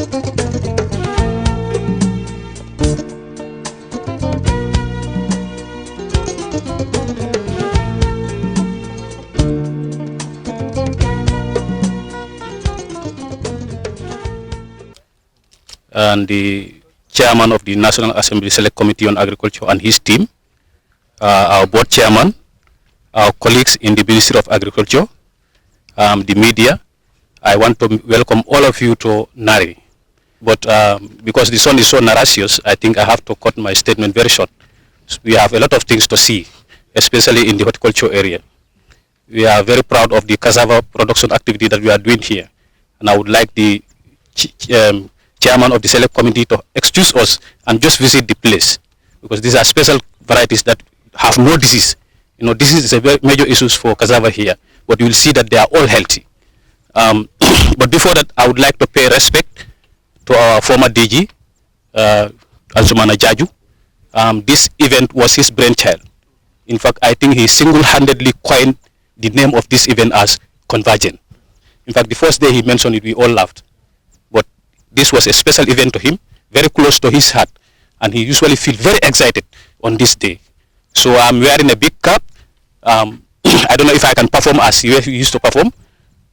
And the chairman of the National Assembly Select Committee on Agriculture and his team, our board chairman, our colleagues in the Ministry of Agriculture, the media. I want to welcome all of you to NARI. But because the sun is so narracious, I think I have to cut my statement very short. We have a lot of things to see, especially in the horticulture area. We are very proud of the cassava production activity that we are doing here. And I would like the chairman of the select committee to excuse us and just visit the place, because these are special varieties that have no disease. You know, disease is a very major issue for cassava here, but you will see that they are all healthy. But before that, I would like to pay respect to our former DG, Azumana Jaju. This event was his brainchild. In fact, I think he single-handedly coined the name of this event as Convergent. In fact, the first day he mentioned it, we all laughed. But this was a special event to him, very close to his heart, and he usually feels very excited on this day. So I'm wearing a big cap. I don't know if I can perform as he used to perform.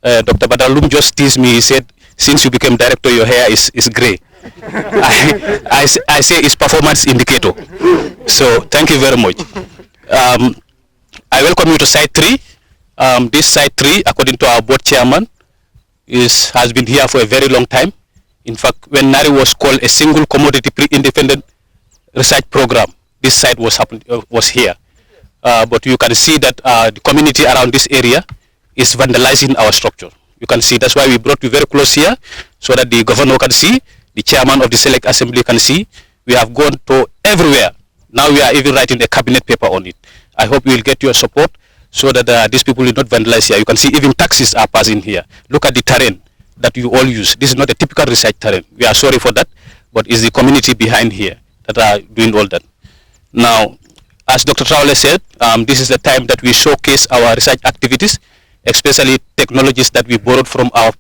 Dr. Badalum just teased me. He said, since you became director, your hair is gray. I say it's performance indicator. So thank you very much. I welcome you to Site 3. This Site 3, according to our board chairman, has been here for a very long time. In fact, when NARI was called a single commodity pre-independent research program, this site was here. But you can see that the community around this area is vandalizing our structure. You can see that's why we brought you very close here, so that the governor can see, the chairman of the select assembly can see. We have gone to everywhere. Now we are even writing a cabinet paper on it. I hope you will get your support so that these people will not vandalize here. You can see even taxis are passing here. Look at the terrain that you all use. This is not a typical research terrain. We are sorry for that, but it's the community behind here that are doing all that. Now, as Dr. Traore said, this is the time that we showcase our research activities, especially technologies that we borrowed from our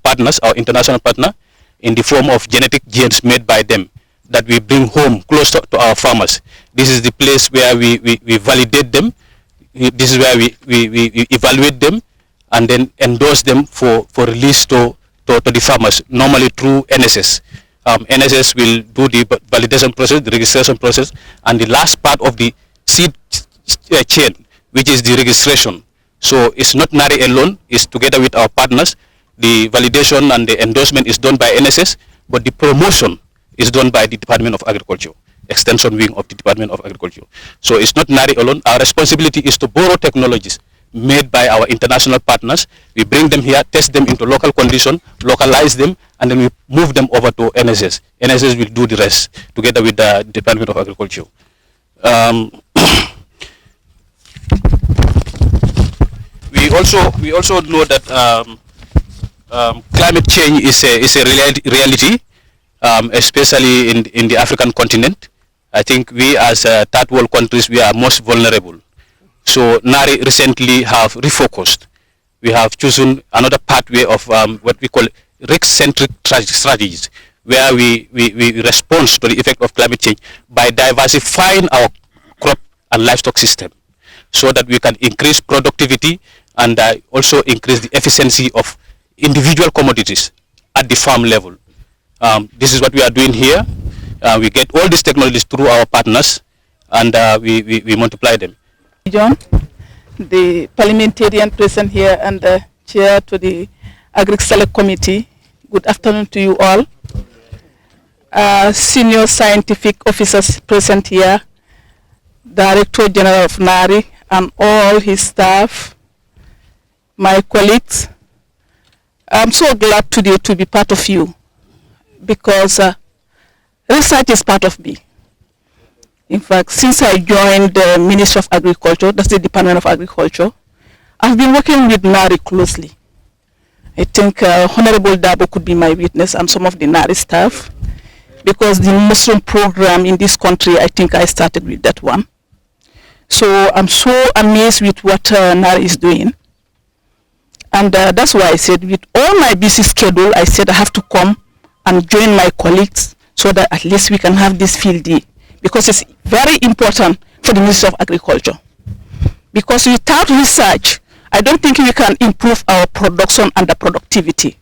partners, our international partner, in the form of genetic genes made by them that we bring home close to our farmers. This is the place where we validate them. This is where we evaluate them and then endorse them for release to the farmers, normally through NSS. NSS will do the validation process, the registration process, and the last part of the seed chain, which is the registration. So it's not NARI alone, it's together with our partners. The validation and the endorsement is done by NSS, but the promotion is done by the Department of Agriculture, extension wing of the Department of Agriculture. So it's not NARI alone. Our responsibility is to borrow technologies made by our international partners. We bring them here, test them into local condition, localize them, and then we move them over to NSS. NSS will do the rest together with the Department of Agriculture. We also know that climate change is a reality, especially in the African continent. I think we as third world countries, we are most vulnerable. So NARI recently have refocused. We have chosen another pathway of what we call risk-centric strategies, where we respond to the effect of climate change by diversifying our crop and livestock system, so that we can increase productivity and also increase the efficiency of individual commodities at the farm level. This is what we are doing here. We get all these technologies through our partners, and we multiply them. John, the parliamentarian present here and the chair to the Agri Select Committee, good afternoon to you all. Senior scientific officers present here, Director General of NARI and all his staff, my colleagues. I'm so glad today to be part of you, because research is part of me. In fact, since I joined the Ministry of Agriculture, that's the Department of Agriculture, I've been working with NARI closely. I think Honorable Dabo could be my witness and some of the NARI staff, because the mushroom program in this country, I think I started with that one. So I'm so amazed with what NARI is doing. And that's why I said, with all my busy schedule, I said I have to come and join my colleagues so that at least we can have this field day, because it's very important for the Ministry of Agriculture. Because without research, I don't think we can improve our production and the productivity.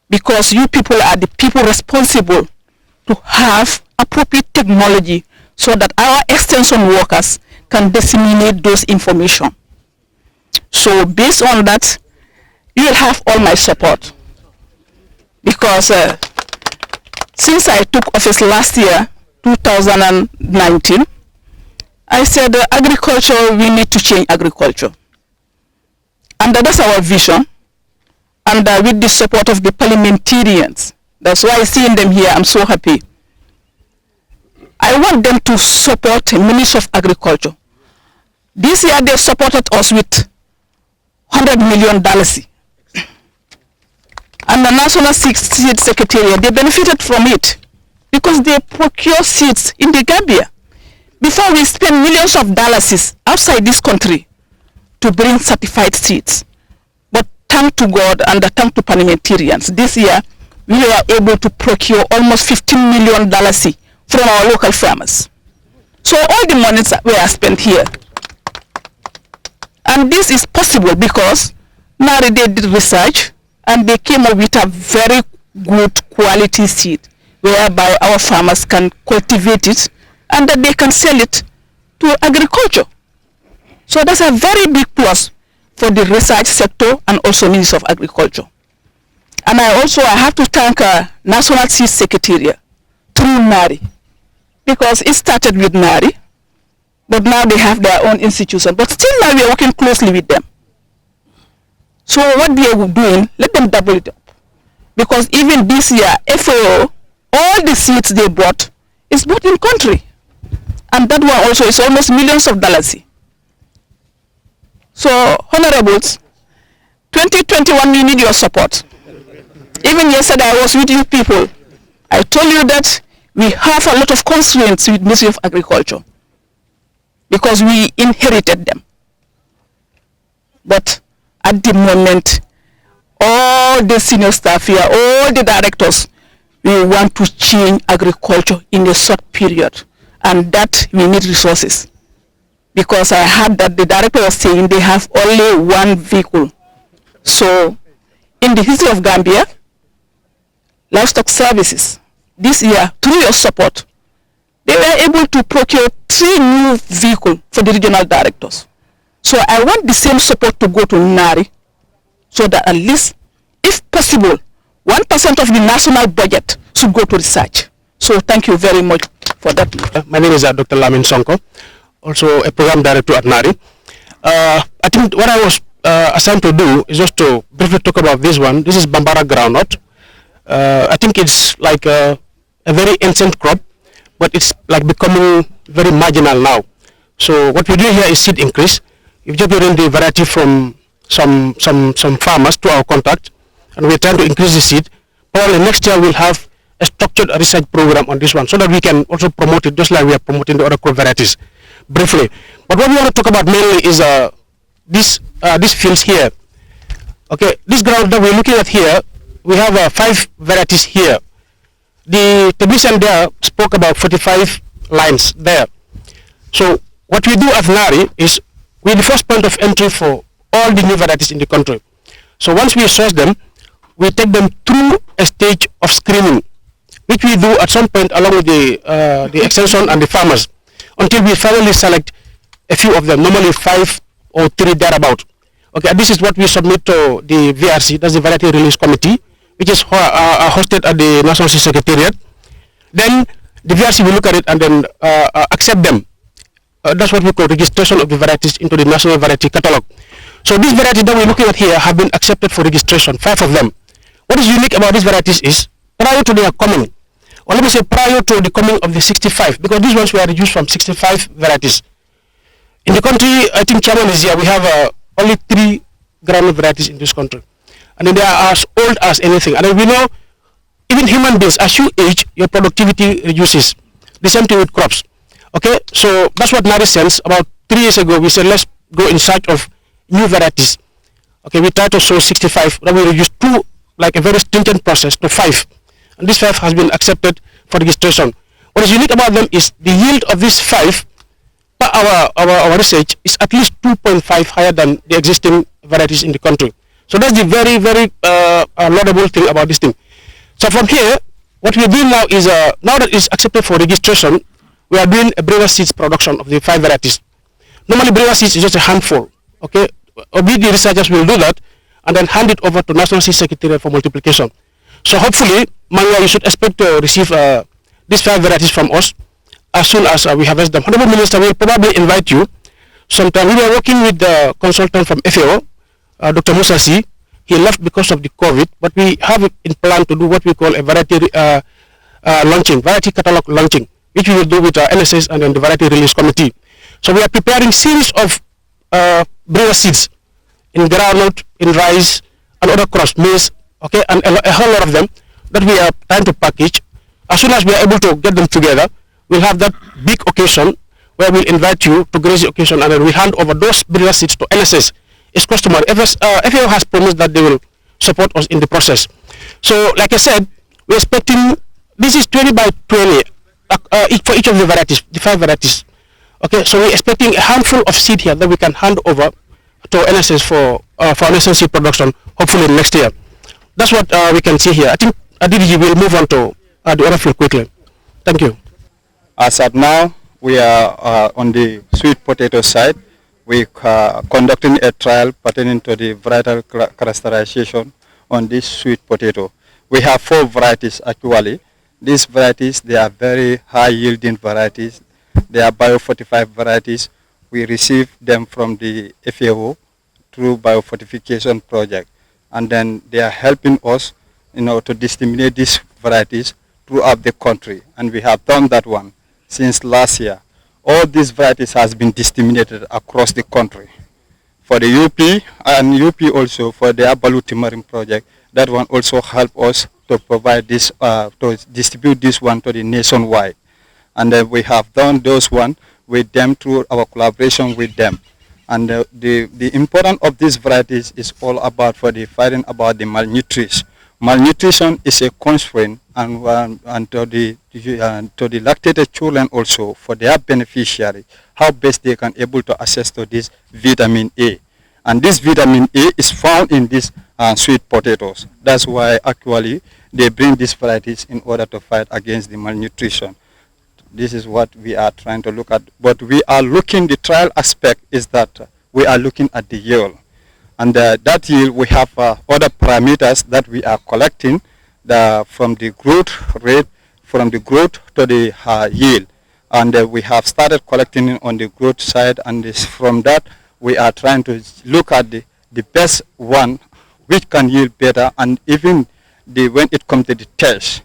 Because you people are the people responsible to have appropriate technology so that our extension workers can disseminate those information. So based on that, you will have all my support. Because since I took office last year, 2019, I said agriculture, we need to change agriculture. And that's our vision. And with the support of the parliamentarians, that's why seeing them here, I'm so happy. I want them to support the Ministry of Agriculture. This year they supported us with $100 million. And the National Seed Secretariat, they benefited from it because they procure seeds in the Gambia. Before we spend millions of dollars outside this country to bring certified seeds. But thanks to God and thanks to parliamentarians, this year we were able to procure almost $15 million from our local farmers. So all the monies were spent here. And this is possible because NARI did research and they came up with a very good quality seed whereby our farmers can cultivate it and that they can sell it to agriculture. So that's a very big plus for the research sector and also Ministry of Agriculture. And I have to thank National Seed Secretariat through NARI, because it started with NARI, but now they have their own institution. But still now we are working closely with them. So what they are doing, let them double it up. Because even this year, FAO, all the seeds they bought is bought in country. And that one also is almost millions of dollars. So, honorables, 2021, we need your support. Even yesterday, I was with you people. I told you that we have a lot of constraints with Ministry of Agriculture because we inherited them. But at the moment, all the senior staff here, all the directors, we want to change agriculture in a short period. And that we need resources. Because I heard that the director was saying they have only one vehicle. So, in the history of Gambia, livestock services, this year, through your support, they were able to procure 3 new vehicles for the regional directors. So I want the same support to go to NARI, so that at least, if possible, 1% of the national budget should go to research. So thank you very much for that. My name is Dr. Lamin Sonko, also a program director at NARI. I think what I was assigned to do is just to briefly talk about this one. This is Bambara groundnut. I think it's like a very ancient crop, but it's like becoming very marginal now. So what we do here is seed increase. We've just brought in the variety from some farmers to our contact, and we're trying to increase the seed. Probably next year we'll have a structured research program on this one so that we can also promote it just like we are promoting the other crop varieties briefly. But what we want to talk about mainly is these fields here. Okay, this ground that we're looking at here, we have 5 varieties here. The technician there spoke about 45 lines there. So what we do at NARI is we're the first point of entry for all the new varieties in the country. So once we source them, we take them through a stage of screening, which we do at some point along with the extension and the farmers, until we finally select a few of them, normally 5 or 3 thereabout. Okay, this is what we submit to the VRC, that's the Variety Release Committee, which is hosted at the National Seed Secretariat. Then the VRC will look at it and then accept them. That's what we call registration of the varieties into the National Variety Catalogue. So these varieties that we're looking at here have been accepted for registration, 5 of them. What is unique about these varieties is, prior to their coming, or let me say prior to the coming of the 65, because these ones were reduced from 65 varieties. In the country, I think Chairman is here, we have only 3 groundnut varieties in this country. And then they are as old as anything. And then we know, even human beings, as you age, your productivity reduces. The same thing with crops. Okay, so that's what NARI sends. About 3 years ago, we said, let's go in search of new varieties. Okay, we tried to sow 65, then we reduced 2, like a very stringent process, to 5. and these 5 has been accepted for registration. What is unique about them is the yield of these 5 per our research is at least 2.5 higher than the existing varieties in the country. So that's the very, very laudable thing about this thing. So from here, what we are doing now is, now that it's accepted for registration, we are doing a breeder seeds production of the 5 varieties. Normally breeder seeds is just a handful, okay? We, the researchers, will do that and then hand it over to National Seed Secretariat for multiplication. So hopefully, Manga, you should expect to receive these 5 varieties from us as soon as we harvest them. Honorable Minister will probably invite you sometime. We were working with the consultant from FAO, Dr. Musa C. He left because of the COVID, but we have it in plan to do what we call a variety launching, variety catalog launching, which we will do with NSS and then the Variety Release Committee. So we are preparing series of breeder seeds in groundnut, in rice, and other crops, maize, okay, and a whole lot of them that we are trying to package. As soon as we are able to get them together, we'll have that big occasion where we'll invite you to grace the occasion, and then we hand over those breeder seeds to NSS. It's customary. FAO has promised that they will support us in the process. So, like I said, we're expecting, this is 20 by 20 for each of the varieties, the 5 varieties. Okay, so we're expecting a handful of seed here that we can hand over to NSS for NSS seed production, hopefully next year. That's what we can see here. I think DDG will move on to the other field quickly. Thank you. As at now, we are on the sweet potato side. We are conducting a trial pertaining to the varietal characterization on this sweet potato. We have 4 varieties actually. These varieties, they are very high yielding varieties. They are biofortified varieties. We receive them from the FAO through biofortification project. And then they are helping us, to disseminate these varieties throughout the country. And we have done that one since last year. All these varieties has been disseminated across the country. For the UP and UP also for their Baluti Marine project, that one also help us to provide this, to distribute this one to the nationwide. And we have done those one with them through our collaboration with them. And the importance of these varieties is all about for the fighting about the malnutrition. Malnutrition is a constraint and to the lactated children also, for their beneficiary, how best they can able to access to this vitamin A. And this vitamin A is found in these sweet potatoes. That's why actually they bring these varieties in order to fight against the malnutrition. This is what we are trying to look at. But we are looking, the trial aspect is that we are looking at the yield. And that yield, we have other parameters that we are collecting from the growth rate, from the growth to the yield. And we have started collecting on the growth side, and from that, we are trying to look at the best one, which can yield better, and even when it comes to the test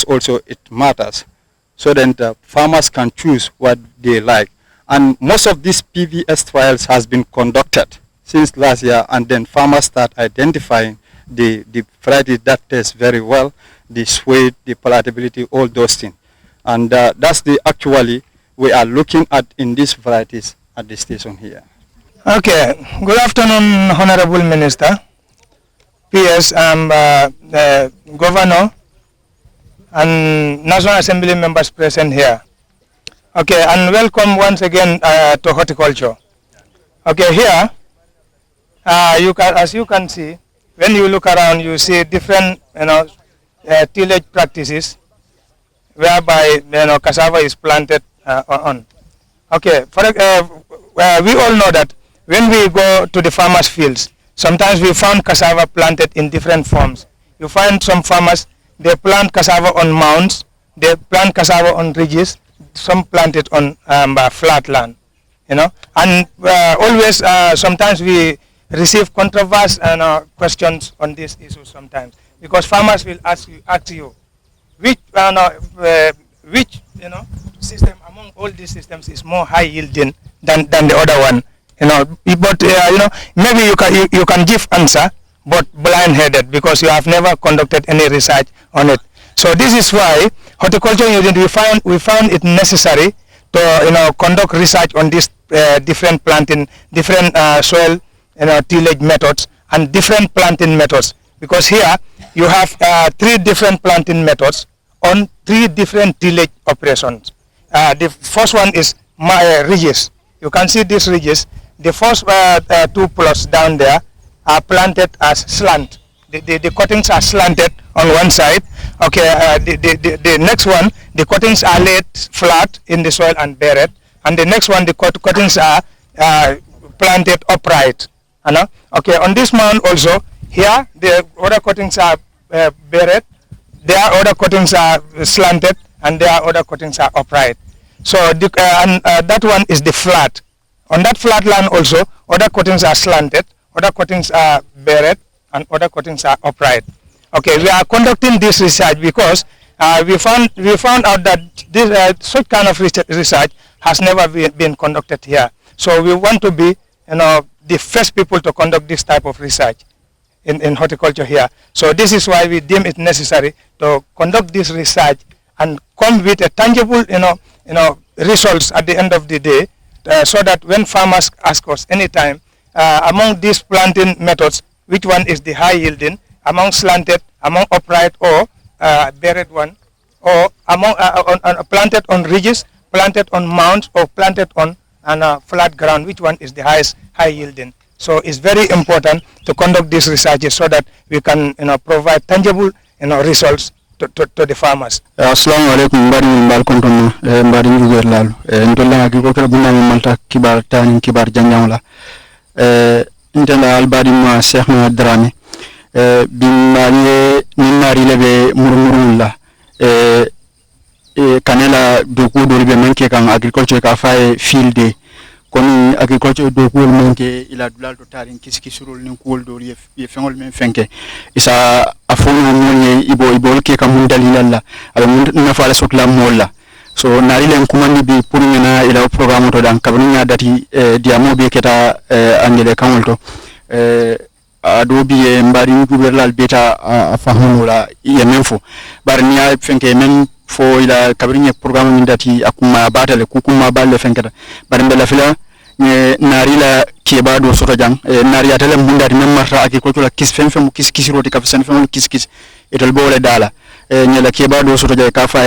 also, it matters. So then the farmers can choose what they like. And most of these PVS trials has been conducted since last year, and then farmers start identifying the variety that tastes very well, the sweet, the palatability, all those things. And that's the actually we are looking at in these varieties at the station here. Okay, good afternoon, Honorable Minister. PS, Governor and National Assembly members present here. Okay, and welcome once again to horticulture. Okay, here, as you can see, when you look around, you see different, tillage practices, whereby cassava is planted on. Okay, we all know that when we go to the farmers' fields, sometimes we found cassava planted in different forms. You find some farmers, they plant cassava on mounds, they plant cassava on ridges, some plant it on flat land, and always sometimes we receive controversy and questions on this issue sometimes, because farmers will ask you which system among all these systems is more high yielding than the other one, but maybe you can give answer, but blind-headed, because you have never conducted any research on it. So this is why horticulture unit we found it necessary to conduct research on this different planting, different soil tillage methods and different planting methods, because here you have 3 different planting methods on 3 different tillage operations. The first one is ridges. You can see these ridges. The first 2 plots down there are planted as slant. The cuttings are slanted on one side. Okay, the next one, the cuttings are laid flat in the soil and buried, and the next one, the cuttings are planted upright. Okay, on this mound also, here the other cuttings are buried, there are other cuttings are slanted, and there are other cuttings are upright. So that one is the flat. On that flat land also, other cuttings are slanted, other cuttings are buried, and other cuttings are upright. Okay, we are conducting this research because we found out that this such kind of research has never been conducted here. So we want to be, the first people to conduct this type of research in horticulture here. So this is why we deem it necessary to conduct this research and come with a tangible, results at the end of the day, so that when farmers ask us anytime among these planting methods, which one is the high yielding, among slanted, among upright or buried one, or among planted on ridges, planted on mounds, or planted on flat ground, which one is the highest high yielding. So it's very important to conduct these researches so that we can provide tangible results to the farmers. Assalamu alaikum mbari mbal kontono mbari njuger lalu ndolla agriculture buna malta kibar tani kibar janjamla intenda albadi ma Cheikh Mohamed Dramé bimbali NARI lebe murmurulla kanela doku dolbe manke kan agriculture ka faye field day kono agriculture doku manke ila dulal to tarin kiskisurul nin kuol do ye fengol men fenke isa afono monye ibo ke kam dalilalla aba na fala sotla molla so NARI len kumandi bi pour ngena ila programme to dan kabnya dati diamo be keta angele kamolto ado bi mbari gouvernement beta afahmula yemenfo bar niya fenke men fo ila kabrinye programme min dati akuma batale kukuma balle fenkata bar mbela fila NARI la keba do soto jang NARI atele mundati men marta agriculture kis fenfem kiskisiroti ka fen fem kiskis etol bole dala nyala keba do soto jay ka fa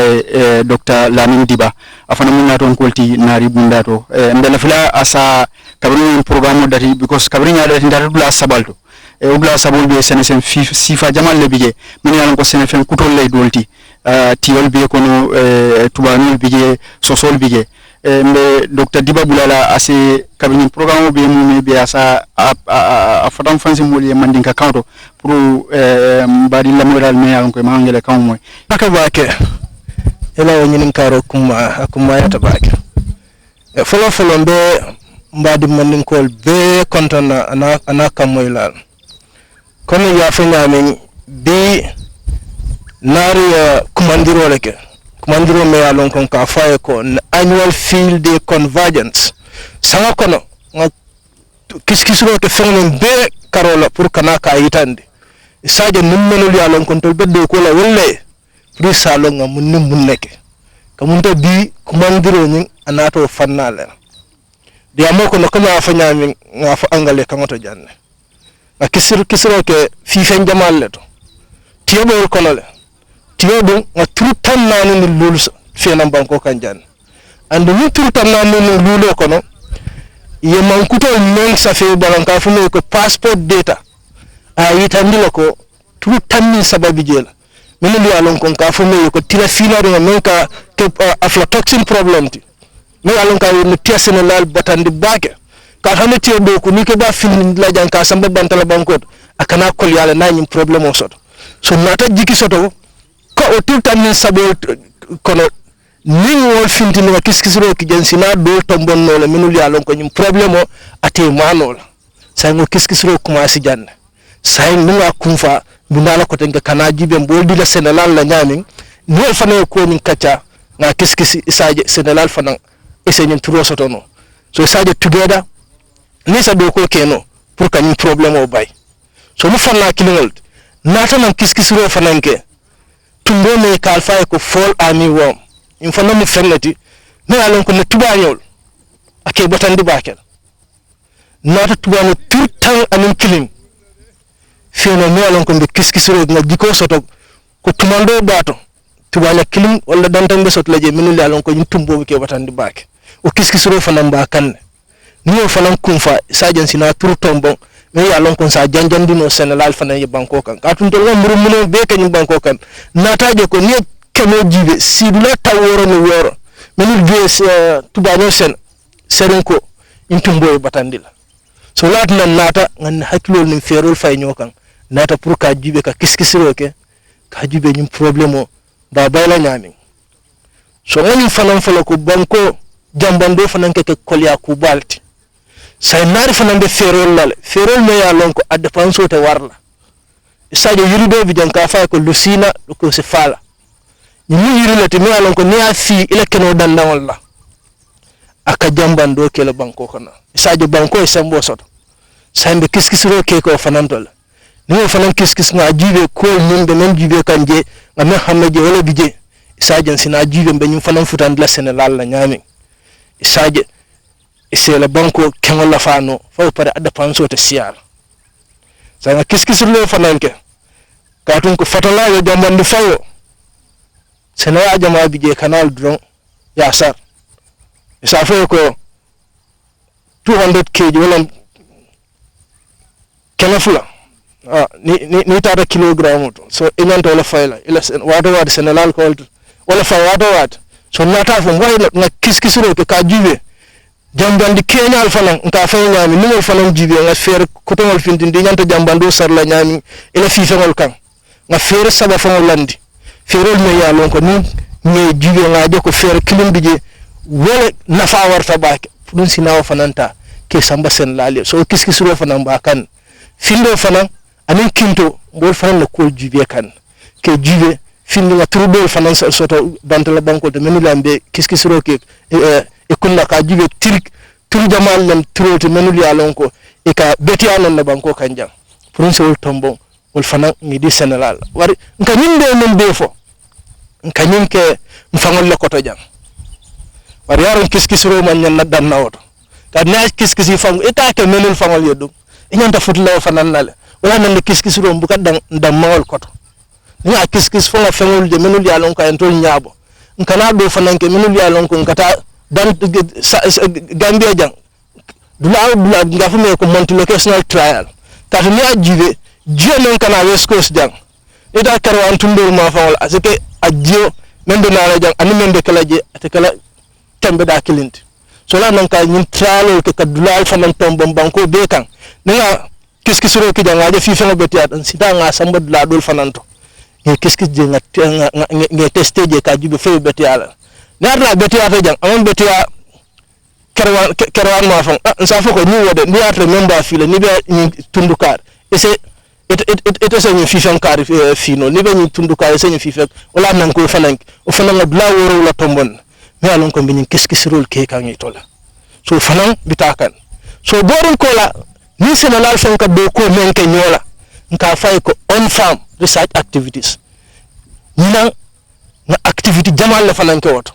Dr. Lamin Diba afana mun naton kolti NARI bundato mbela fila asa kabrinye programme dati because kabrinye dati ndata dula sabalto ubla sabol be senesen sifa jamal le bije min yalan ko senefen kutol lay dolti tiol be kono tubanul bije sosol bije mbe Dr. Diba bulala ase kabini programme be mumi be asa a fadam fansi moli mandinka kanto pour mbadi lamoral me yalan ko mangele kan moy paka baake ela nyinin karo kuma yata baake folo mbe mbadi mandinkol be kontona ana kamoy lal kono ya fanya min bi NARI kumandiro leke kumandiro me alon kon ka faye ko annual field day convergence sanga kono kiskisro to fengen be karola pour kana ka yitande saje nummenul ya lon kon to beddo ko la wolle pri salon ngam mun neke kamunta bi kumandiro nyin anato fannale dia moko no kama fanya min ngafa angale kamoto janne na kisiro ke fifen jamal leto tiyo kono le tiyo dum nga trutan nanu ni lulu fenam banko kanjan and ni trutan nanu ni lulu kono ye mankuto men safe balanka fume ko passport data a yitandilo ko trutan ni sababi jela minu li alon kon ka fume ko tira fina do men ka aflatoxin problem ti me alon ka ni tiasene lal batandi bake ka hande tiyo do ko ni ke ba filin la janka samba bantala bankot akana kol yala nani problem o soto so nata jiki soto ko o tutan ni sabo kono ni wol finti ni kiskisiro ki jensina do tombon no le minul yalon ko nyum problem o ate manol say ngo kiskisiro commencé janne say nga kumfa bundala ko tenga kana jibe boldi la senelal la nyamin nol fane ko ni kacha nga kiskisi isaje senelal fana esenyen turo soto no so isaje together ni sa do ko keno pour ka ni problem o bay so mu fanna kilingol nata nan kiskisiro fananke tumbo me kalfa ko fall ami wom in fanna mu fennati me alon ko ne tubanyol ake botandi bakel nata tubano turtan anin kiling feno mi alon ko be kiskisiro nga jiko soto ko tumando bato tubala kilim wala dantambe sot laje minul alon ko tumbo ke batandi baake o kiskisiro fanan ba kan ni o fanan kumfa sajan sina tur tombon me alon ko sa janjandi no senelal fanan ye banko kan katun to ngam muno be kan banko kan nataje ko ni kemo jibe sidula taworo no woro minul be tubano serenko tumbo batandila so lat nan nata ngan hakkilol nim ferol fay nyokan nata pour ka jibe ka kiskisiro ke ka jibe nyum problème o ba bayla nyami so ngani fanan fala ko banko jambando fanan ke kolya ku balti say nari fanan be ferol me ya lon ko adde panso te warla isaje yirido bi janka fay ko lusina ko se fala ni mu yirilati me ya lon ko ni a fi ila keno danda walla aka jambando ke le banko kana isaje banko e sambo soto sambe kiskisiro ke ko fanan tol ni fanan kiskis nga jibe ko mun be men jibe kanje ngam hammeje wala bije isaje sina jibe be nyum fanan futan la senelal la nyami isaje isela banko kenol la fano fa pare adda panso te siar sa nga kiskisiro fanan ke katun ko fatala yo jambandi fayo senaya jama bije kanal dron ya sar isa fa ko 200 kg wala kenafula ni tata kilogram so inanta wala fayla ila wato wad senelal ko wala fay wato wad so nata fo wayna na kiskisiro ke ka jibe jambandi kenyal fanan nka fay nyami ni mo fanan jibe nga fer ko tongol findindi nyanta jambando sarla nyami ila fi fengol kan nga fer saba fengol landi ferol me ya lon ko ni me jibe nga je ko fer kilimbi je wala nafa warta baake dun sinawo fananta ke samba sen lali so kiskisiro fanan ba kan findo fanan anin kinto bol fanan la ko jibe kan ke jibe findo nga trudol fanan soto bantala banko de menu lambe kiskisiro ke e kunna ka jibe tirik tur jamal lam trote menu ya lonko e ka beti anan na banko kanjang pour so tombo wol fanan ngi di senelal wari nka nyinde men defo nka nyinke mfangol le koto jang wari yaron kiskisiro man nyan naddan nawoto ka na kiskisi fang eta ke menul fangol yedum inyanta futla fanan nale wala nan kiskisiro bukat dam mawol koto ni a kiskis fonga fengol de menul ya lonko en tol nyaabo nkana do fanan ke menul ya lonko ngata dan Gambia jang dula ngafu me ko monti locational trial ka ni ajibe jeno kana West Coast jang ida karwan tumbur ma fawol asike ajio mende na jang ani mende kala je atakala tembe da kilinti so la nan ka nyin trial ke kadula fanan tombom banko be kan nga kiskisiro ki janga je fi fengo betiat sita nga samba dula dol fananto e kiskis je nga testé je ka jibe fe betiala narna betiata jang amon betia kerwan ma fon sa foko ni wode ni atre memba file ni be ni tundukar ese it se ni fifan kar fino ni be ni tundukar ese ni fifek wala nan ko fanan o fanan dula woro la tombon me alon ko bin kiskisirol ke kan itola so fanan bitakan so borin kola ni senelal fon ka do ko men ke nyola nka fay ko on farm research activities nina na activity jamal la fanan ke woto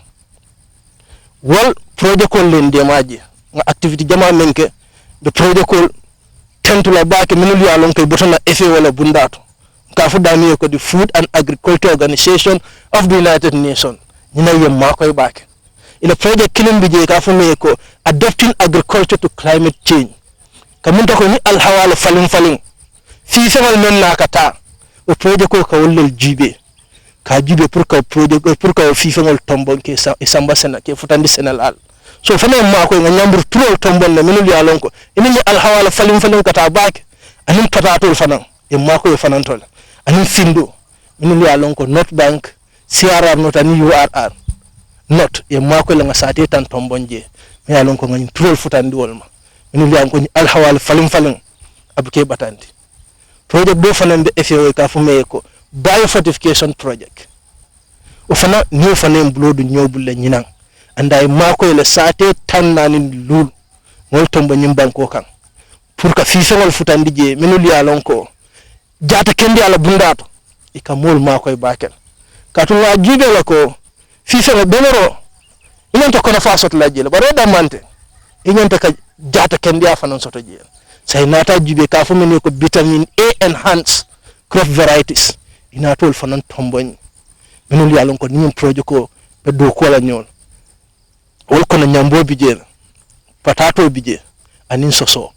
wal project ko len de maji na activity jamal men ke de project ko tentula baake minul ya lon kay botana effet wala bundato nka fu dami ko the Food and Agriculture Organization of the United Nations nina yem ma koy baake ila project kilin bi je ka fu me ko adapting agriculture to climate change kamun to ko ni al hawala falin fi femal men nakata o project ko ka wollel jibe ka jibe pour ka project pour ka fi femal tombon ke samba sena ke futandi senal so fana ma ko ngambur trop tombon na minul ya lonko ini al hawala falin kata baake anin patatol fana e ma ko fanan tol anin findo minul ya lonko North Bank CRR not ani URR not e ma ko la ngasate tan tombon je me ya lonko ngani trop futandi wolma minul ya ko al hawala falin abuke batandi project do fanan de FAO ka fu me ko biofortification project o fana ni fana mblodu nyobul la nyinang anda ma ko le sate tan nanin lul ngol tombo nyim banko kan pour ka fi fengol futandi je minul ya lonko jata kendi ala bundato e ka mol ma koy bakel katu wa jibe la ko fi fengol benero inanta kono fa sot la jele bare da mante inanta ka jata kendi afa non soto je say nata jibe ka fo men ko vitamin A enhance crop varieties ina tol fanan tombon minul yalon ko ni projet ko be do ko la ñol wol ko na nyambo bije patato bije anin soso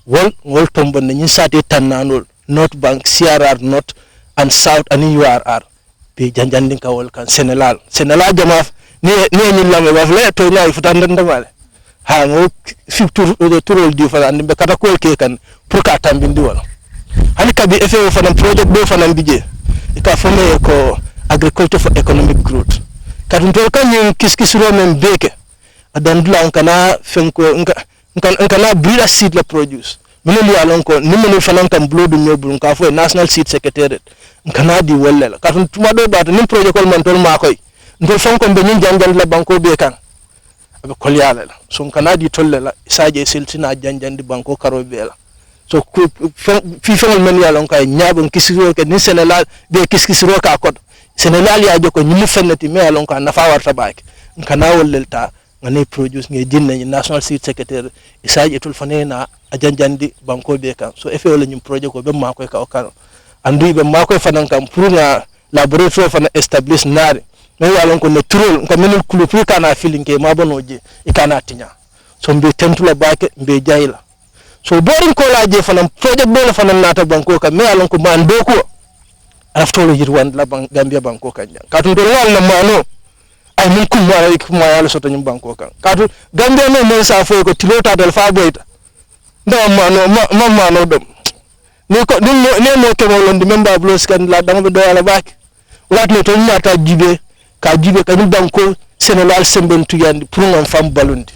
wol tombon ni sate tannanol North Bank CRR North and South anin URR be janjandin ka wol kan Senegal jama ni lame ba fle to nyaay futan ndamale ha ngo fi turol di fa ande be kata ko ke kan pour ka tambindi wala hani kabi effet fanam project do fanam bije ka fome ko agriculture for economic growth kadum to kan yin kiskisro men beke adan dula kana fenko nkana breeder seed la produce minul yalon ko nimenu fanan kam blodu nyobul ka fo national seed secretariat nkana di wolle kadum tuma do bato nim project ko man tol ma koy ndol fonko be nyin jangal la banko be kan abe kolyala la so kana di tolle la isaje siltina janjandi banko karo be la so fi fengol men yalon kay nyabon kisiro ke ni Senegal be kiskisiro ka kod Senegal ya joko nyimu fennati me yalon ka nafa warta baake kana wollelta ngani produce ngi jinna ni national seed secretary isaje tul fanena ajanjandi banko be kan so efe wala nyum projet ko be ma koy ka o kan andu be ma koy fanan kam pour nga laboratoire fana establish NARI me yalon ko ne turol ko menul kulu pour kana filinke ma bonoje e kana tinya so mbe tentula baake mbe jayla so borin ko laaje fanam project be la fanam nata banko ka me yalon ko man do ko aftolo yirwan la Gambia banko kan katu do wal na mano ay mun kum ma yalla soto nyum banko kan katu Gambia no men sa fo ko tilota dal fa boyta nda mano dum ni ko ni mo ke mo londi memba blos kan la dama do yalla bak wat no to nyata jibe ka ni banko Senegal semben tuyandi pour ngam fam balundi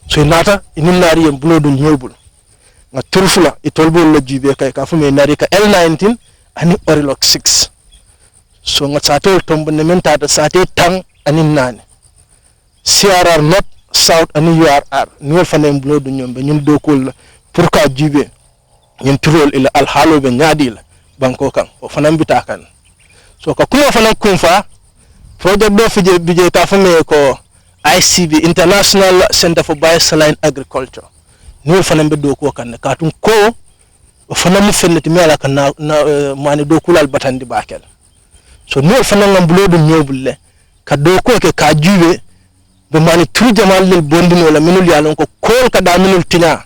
so nata inin NARI yem blodul nyobul nga turfula itolbol la jibe kay ka fume NARI ka L19 ani Orilox 6 so nga satol tombo ne men tata sate tang ani nane CRR North South ani URR ni wol fanem blodu nyombe ñun dokol pour ka jibe ñun turol ila al halo be nyaadi la banko kan o fanam bitakan so ka kuma fanam kumfa project do fije bije ka fume ko ICB International Center for Biosaline Agriculture ni wol fanan be do ko kan ka tun ko fanan mu fennati mela kan na mani do kulal batandi bakel so ni wol fanan ngam blodu nyobulle ka do ko ke ka juwe be mani tur jamal lel bondino la minul yalon ko kol ka da minul tinya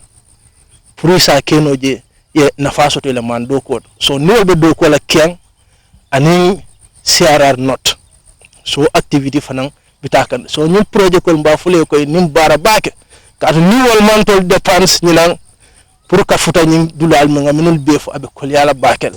pour sa kenoje ye nafaso to le man do ko so ni wol be do ko la kien ani CRR North so activity fanan bitakan so ñun projet ko mba fule ko nim bara baake ka to ni wol mantol dépense ni nan pour ka futa ñi dulal mi ngaminul befu abe kol yala baakel